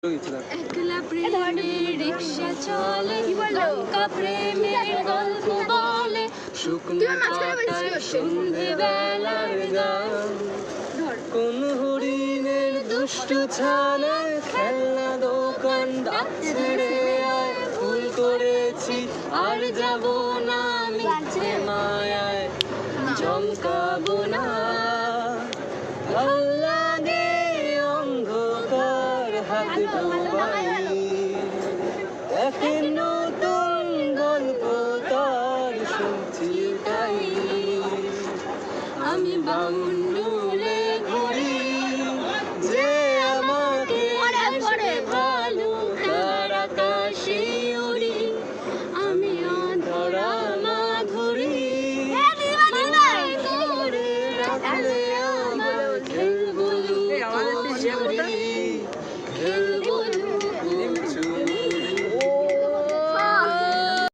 একলা প্রেমের রিক্সা চলে, লঙ্কা প্রেমের গল্প বলে, শুকনো পাতার সন্ধ্যেবেলার গান। কোন হরিণের দুষ্টু ছানা খেলনা দোকান ডাক ছেড়ে আয়, ভুল করেছি আর যাব না মিথ্যে মায়ায় চমকাবো না। হাত ডোবাই এক নতুন গল্প তার শুনছি তাই। আমি বাউন্ন